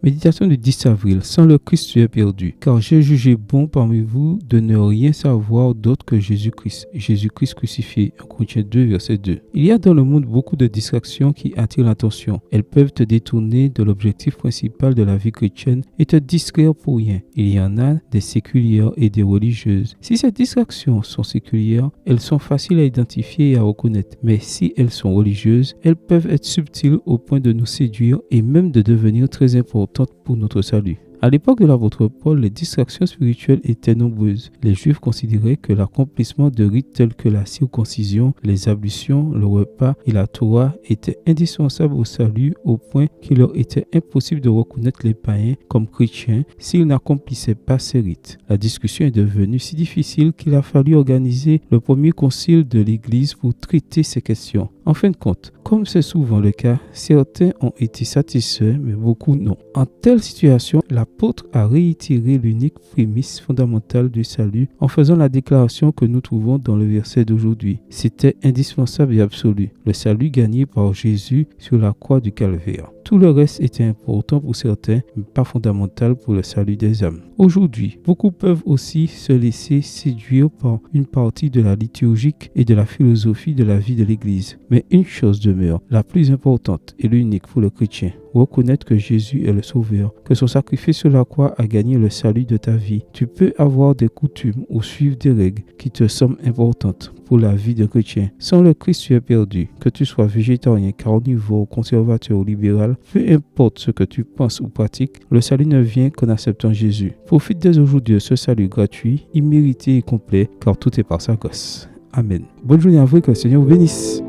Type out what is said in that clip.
Méditation du 10 avril. Sans le Christ, tu es perdu. Car j'ai jugé bon parmi vous de ne rien savoir d'autre que Jésus-Christ. Jésus-Christ crucifié. 1 Corinthiens 2, verset 2. Il y a dans le monde beaucoup de distractions qui attirent l'attention. Elles peuvent te détourner de l'objectif principal de la vie chrétienne et te distraire pour rien. Il y en a des séculières et des religieuses. Si ces distractions sont séculières, elles sont faciles à identifier et à reconnaître. Mais si elles sont religieuses, elles peuvent être subtiles au point de nous séduire et même de devenir très importantes pour notre salut. À l'époque de l'apôtre Paul, les distractions spirituelles étaient nombreuses. Les Juifs considéraient que l'accomplissement de rites tels que la circoncision, les ablutions, le repas et la Torah étaient indispensables au salut au point qu'il leur était impossible de reconnaître les païens comme chrétiens s'ils n'accomplissaient pas ces rites. La discussion est devenue si difficile qu'il a fallu organiser le premier concile de l'Église pour traiter ces questions. En fin de compte, comme c'est souvent le cas, certains ont été satisfaits, mais beaucoup non. En telle situation, l'apôtre a réitéré l'unique prémisse fondamentale du salut en faisant la déclaration que nous trouvons dans le verset d'aujourd'hui. C'était indispensable et absolu, le salut gagné par Jésus sur la croix du Calvaire. Tout le reste était important pour certains, mais pas fondamental pour le salut des âmes. Aujourd'hui, beaucoup peuvent aussi se laisser séduire par une partie de la liturgique et de la philosophie de la vie de l'Église. Mais une chose demeure, la plus importante et l'unique pour le chrétien. Reconnaître que Jésus est le Sauveur, que son sacrifice sur la croix a gagné le salut de ta vie. Tu peux avoir des coutumes ou suivre des règles qui te semblent importantes pour la vie de chrétien. Sans le Christ, tu es perdu. Que tu sois végétarien, carnivore, conservateur ou libéral, peu importe ce que tu penses ou pratiques, le salut ne vient qu'en acceptant Jésus. Profite dès aujourd'hui de ce salut gratuit, immérité et complet, car tout est par sa grâce. Amen. Bonne journée à vous et que le Seigneur vous bénisse.